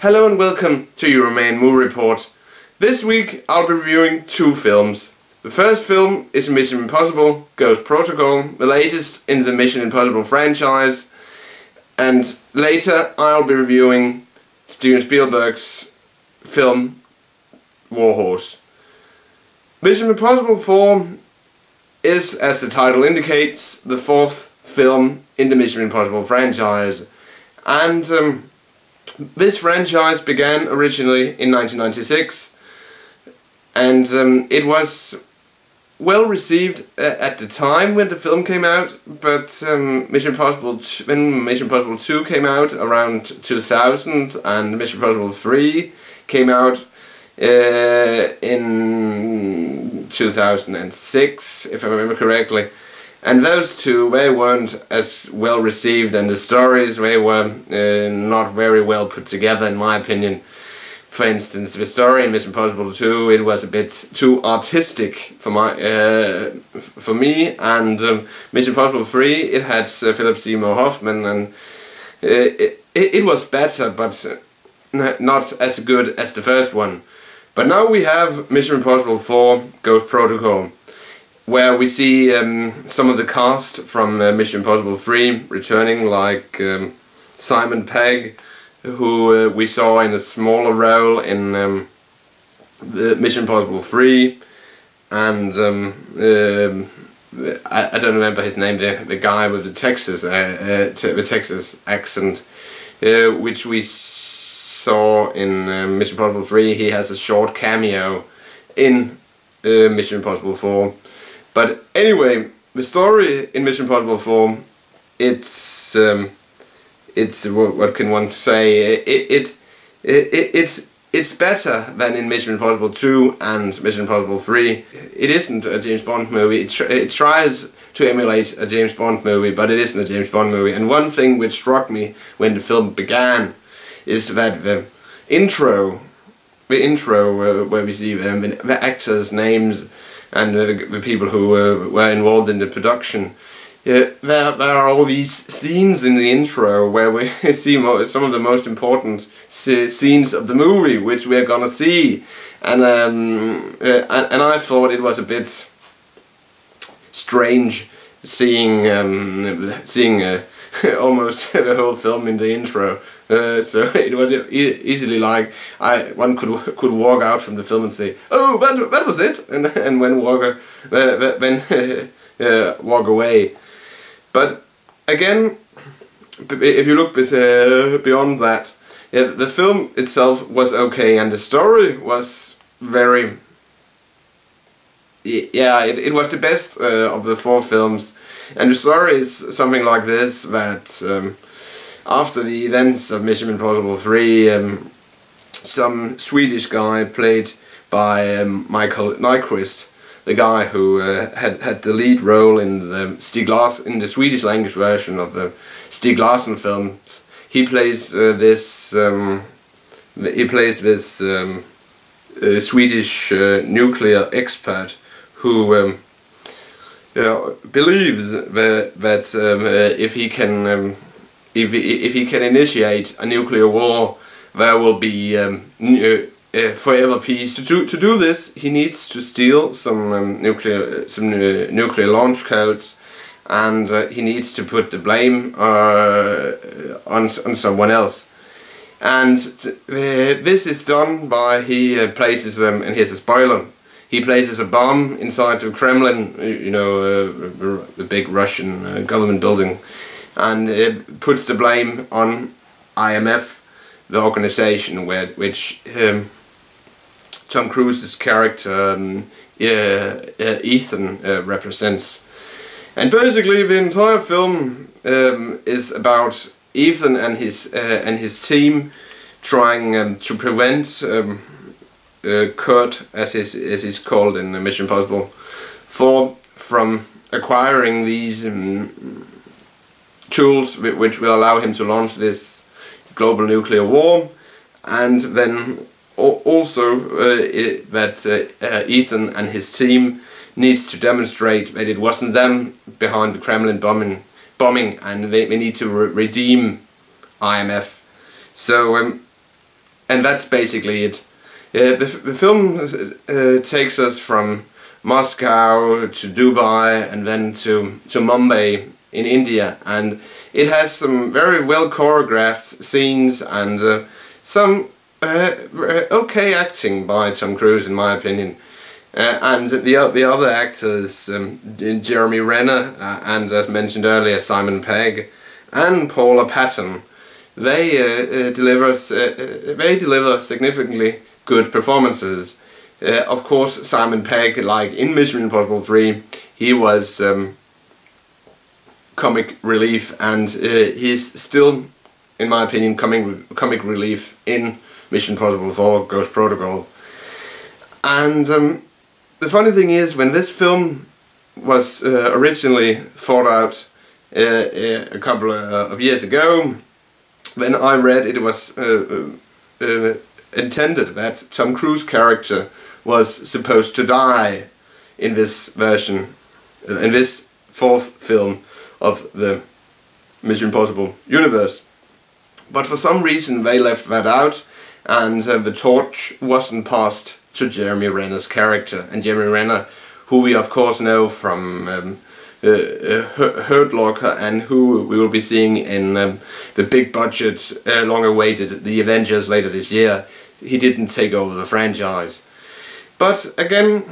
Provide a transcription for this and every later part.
Hello and welcome to your main movie report. This week I'll be reviewing two films. The first film is Mission Impossible Ghost Protocol, the latest in the Mission Impossible franchise, and later I'll be reviewing Steven Spielberg's film Warhorse. Mission Impossible 4 is, as the title indicates, the fourth film in the Mission Impossible franchise, and this franchise began originally in 1996, and it was well received at the time when the film came out, but when Mission Impossible 2 came out around 2000, and Mission Impossible 3 came out in 2006, if I remember correctly. And those two, they weren't as well received, and the stories, they were not very well put together in my opinion. For instance, the story in Mission Impossible 2, it was a bit too artistic for me, and Mission Impossible 3, it had Philip Seymour Hoffman, and it was better, but not as good as the first one. But now we have Mission Impossible 4 Ghost Protocol, where we see some of the cast from Mission Impossible 3 returning, like Simon Pegg, who we saw in a smaller role in Mission Impossible 3, and I don't remember his name, the guy with the Texas accent, which we saw in Mission Impossible 3. He has a short cameo in Mission Impossible 4. But anyway, the story in Mission Impossible 4, it's what can one say? It's better than in Mission Impossible 2 and Mission Impossible 3. It isn't a James Bond movie. It tries to emulate a James Bond movie, but it isn't a James Bond movie. And one thing which struck me when the film began is that the intro where we see the actors' names and the people who were involved in the production. There are all these scenes in the intro where we see some of the most important scenes of the movie, which we're gonna see, and I thought it was a bit strange seeing almost the whole film in the intro. So it was easily like one could walk out from the film and say, "Oh, that was it," and then walk away. But again, if you look beyond that, the film itself was okay, and the story was very. Yeah, it was the best of the four films, and the story is something like this: that after the events of Mission Impossible 3, some Swedish guy played by Michael Nyqvist, the guy who had the lead role in the Swedish language version of the Stieg Larsson films. He plays this Swedish nuclear expert who believes that if he can initiate a nuclear war, there will be forever peace. To do this, he needs to steal some nuclear launch codes, and he needs to put the blame on someone else. And this is done by he places and here's a spoiler. He places a bomb inside the Kremlin, the big Russian government building, and puts the blame on IMF, the organization which Tom Cruise's character Ethan represents. And basically the entire film is about Ethan and his team trying to prevent Kurt, as he's called in Mission Impossible 4, from acquiring these tools which will allow him to launch this global nuclear war, and then also that Ethan and his team needs to demonstrate that it wasn't them behind the Kremlin bombing, and they need to redeem IMF. So and that's basically it. The film takes us from Moscow to Dubai and then to Mumbai in India, and it has some very well choreographed scenes and some okay acting by Tom Cruise, in my opinion. And the other actors, Jeremy Renner and, as mentioned earlier, Simon Pegg and Paula Patton, they deliver significantly good performances. Of course, Simon Pegg, like in Mission Impossible 3, he was comic relief, and he's still, in my opinion, comic relief in Mission Impossible 4 Ghost Protocol. And the funny thing is, when this film was originally thought out a couple of years ago, when I read it was intended that Tom Cruise character was supposed to die in this version, in this fourth film of the Mission Impossible universe. But for some reason they left that out, and the torch wasn't passed to Jeremy Renner's character. And Jeremy Renner, who we of course know from Hurt Locker, and who we will be seeing in the big budget, long-awaited The Avengers later this year, he didn't take over the franchise. But again,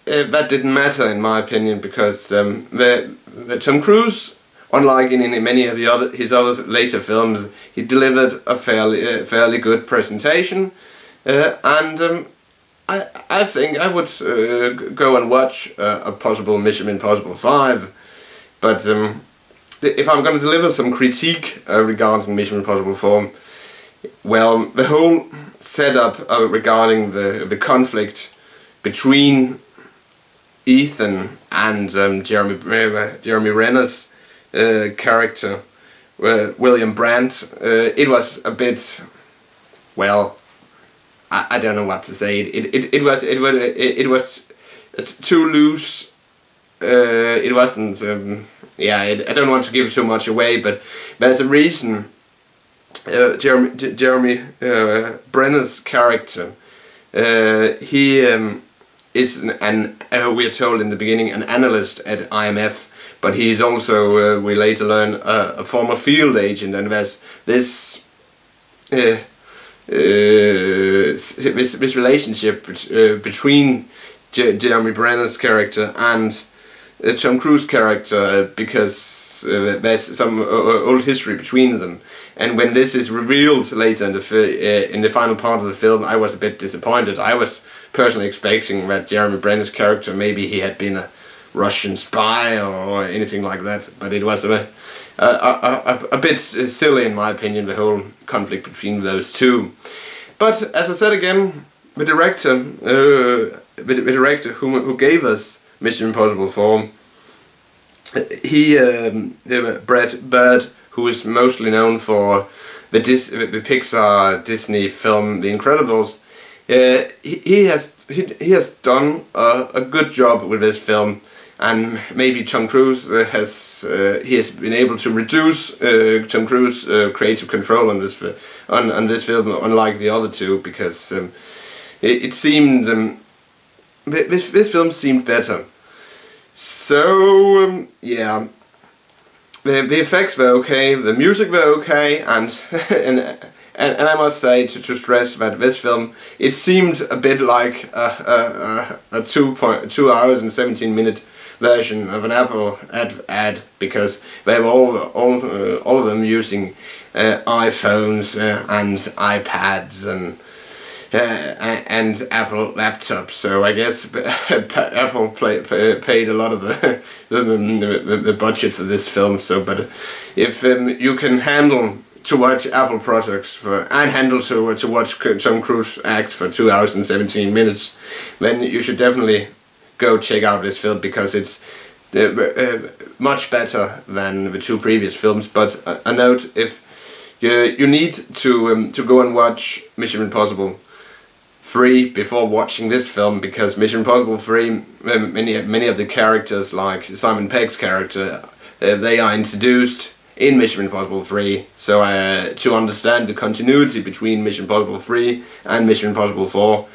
that didn't matter in my opinion, because the Tom Cruise, unlike in many of his other later films, he delivered a fairly good presentation, and I think I would go and watch a possible Mission Impossible 5, but if I'm going to deliver some critique regarding Mission Impossible 4, well, the whole setup regarding the conflict between Ethan and Jeremy Renner's character, William Brandt, it was a bit, well, I don't know what to say. It was too loose. It wasn't. Yeah, I don't want to give too much away, but there's a reason. Jeremy Renner's character, he is we are told in the beginning, an analyst at IMF, but he's also, we later learn, a former field agent, and there's this relationship between Jeremy Renner's character and Tom Cruise character, because there's some old history between them. And when this is revealed later in the final part of the film, I was a bit disappointed. I was personally expecting that Jeremy Renner's character, maybe he had been a Russian spy or anything like that, but it was a bit silly in my opinion, the whole conflict between those two. But as I said again, the director who gave us Mission Impossible 4, Brad Bird, who is mostly known for the Pixar Disney film The Incredibles, he has done a good job with this film, and maybe Tom Cruise has been able to reduce Tom Cruise creative control on this film, unlike the other two, because it seemed this film seemed better. So yeah, the effects were okay, the music were okay, and I must say, to stress that this film, it seemed a bit like a 2 hours and 17-minute version of an Apple ad, because they were all of them using iPhones and iPads and Apple laptops. So I guess Apple paid a lot of the budget for this film. So, but if you can handle to watch Apple products and handle to watch Tom Cruise act for 2 hours and 17 minutes, then you should definitely go check out this film, because it's much better than the two previous films. But a note: if you need to go and watch Mission Impossible 3 before watching this film, because Mission Impossible 3, many of the characters, like Simon Pegg's character, they are introduced in Mission Impossible 3. So to understand the continuity between Mission Impossible 3 and Mission Impossible 4,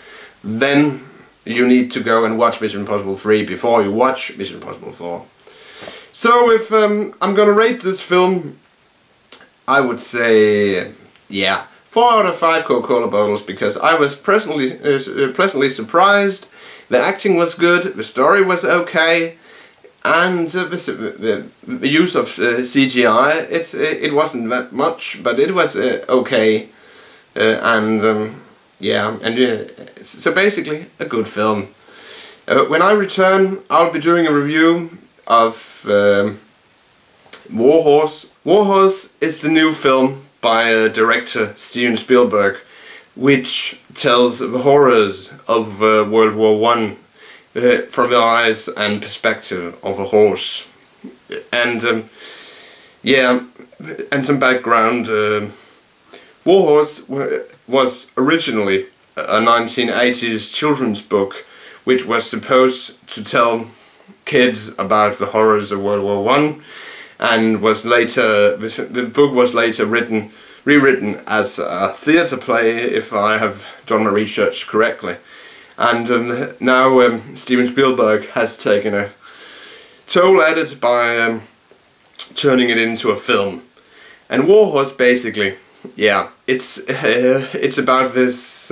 then you need to go and watch Mission Impossible 3 before you watch Mission Impossible 4. So if I'm gonna rate this film, I would say, yeah, 4 out of 5 Coca-Cola bottles, because I was pleasantly surprised. The acting was good, the story was okay, and the use of CGI, it wasn't that much, but it was okay, so basically a good film. When I return, I'll be doing a review of War Horse. War Horse is the new film by director Steven Spielberg, which tells the horrors of World War I from the eyes and perspective of a horse. And yeah, and some background. War Horse was originally a 1980s children's book, which was supposed to tell kids about the horrors of World War I, and was later, the book was later rewritten as a theatre play, if I have done my research correctly. And now Steven Spielberg has taken a toll at it by turning it into a film. And War Horse, basically, yeah, it's about this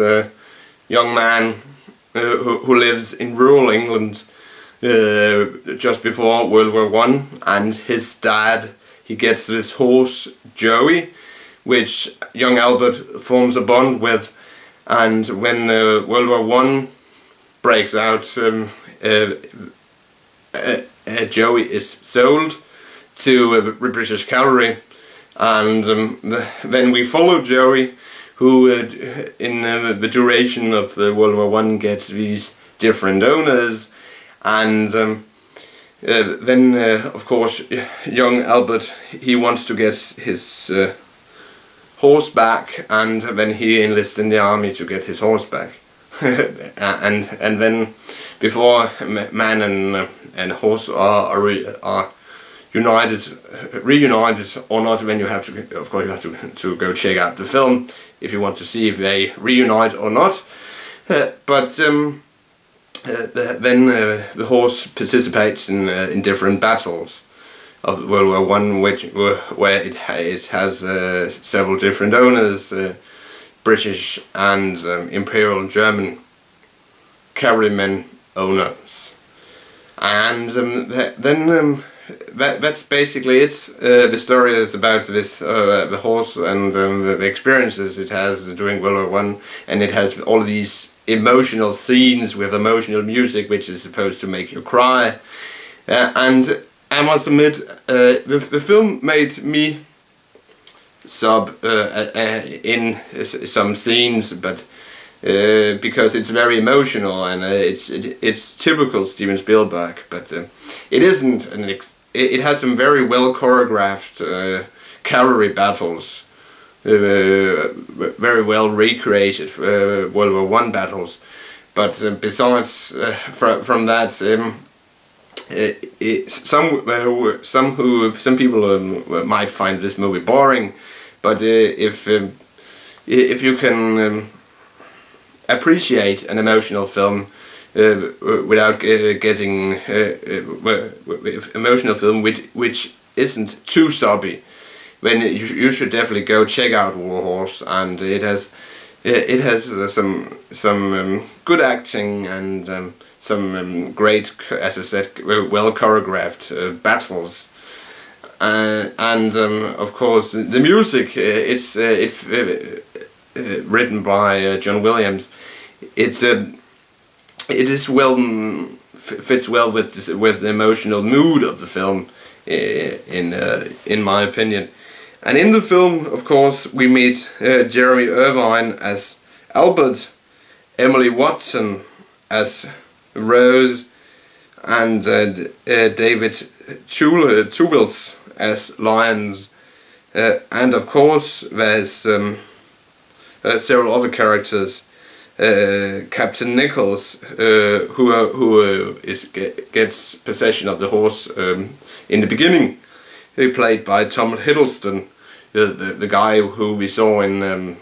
young man who lives in rural England just before World War I, and his dad, he gets this horse, Joey, which young Albert forms a bond with, and when World War I breaks out, Joey is sold to the British cavalry, and then we follow Joey, who in the duration of World War I gets these different owners, and then of course young Albert, he wants to get his horse back, and then he enlists in the army to get his horse back. and then before man and horse are reunited or not, then you have to, of course, you have to go check out the film if you want to see if they reunite or not. But then the horse participates in different battles of World War I, where it has several different owners, British and Imperial German cavalrymen owners, and then that's basically it. The story is about this the horse and the experiences it has during World War I, and it has all of these emotional scenes with emotional music, which is supposed to make you cry. And I must admit, the film made me sob in some scenes, but because it's very emotional, and it's typical Steven Spielberg, but it isn't it has some very well choreographed cavalry battles, very well recreated World War I battles, but besides from that, some people might find this movie boring, but if you can appreciate an emotional film without getting emotional film which isn't too sobby, then you should definitely go check out War Horse. And it has some good acting and some great, as I said, well choreographed battles, and of course the music. It's written by John Williams. It is fits well with the emotional mood of the film, in my opinion. And in the film, of course, we meet Jeremy Irvine as Albert, Emily Watson as Rose, and David Tewels as Lyons, and of course there's several other characters. Captain Nichols, who gets possession of the horse in the beginning, played by Tom Hiddleston, the guy who we saw in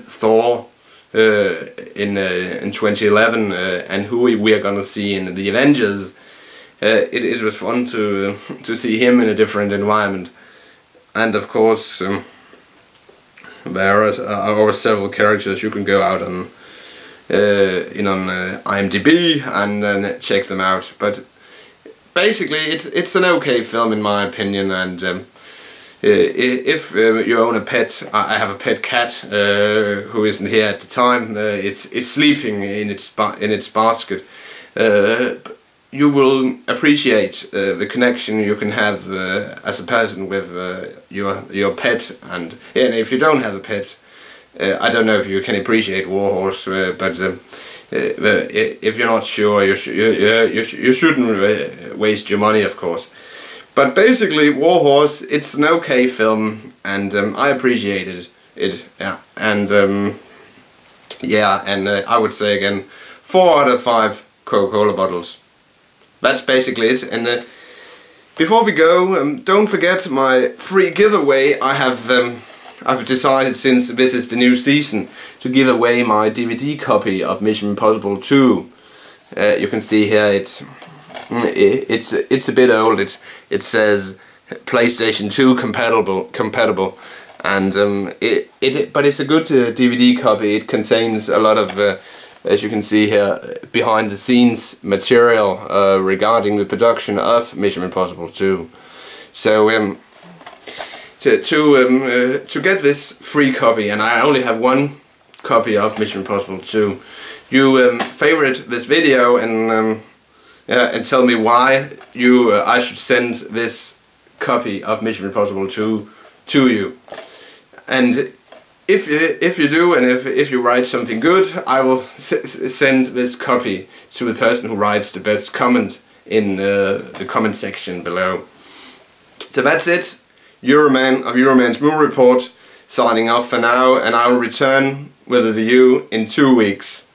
Thor in 2011, and who we are gonna see in the Avengers. It was fun to see him in a different environment, and of course there are several characters. You can go out on IMDb and check them out. But basically, it's an okay film in my opinion. And if you own a pet, I have a pet cat who isn't here at the time. It's sleeping in its basket. You will appreciate the connection you can have as a person with your pet, and if you don't have a pet, I don't know if you can appreciate Warhorse, but if you're not sure, you shouldn't waste your money, of course. But basically, Warhorse, it's an okay film, and I appreciated it. Yeah, and I would say again, 4 out of 5 Coca-Cola bottles. That's basically it. And before we go, don't forget my free giveaway. I've decided, since this is the new season, to give away my DVD copy of Mission Impossible 2. You can see here it's a bit old. It says PlayStation 2 compatible, and but it's a good DVD copy. It contains a lot of as you can see here, behind the scenes material regarding the production of Mission Impossible 2. So to get this free copy, and I only have one copy of Mission Impossible 2, you favorite this video and tell me why I should send this copy of Mission Impossible 2 to you. And if you do, and if you write something good, I will send this copy to the person who writes the best comment in the comment section below. So that's it. Euroman of Euroman's Movie Report signing off for now, and I will return with a review in 2 weeks.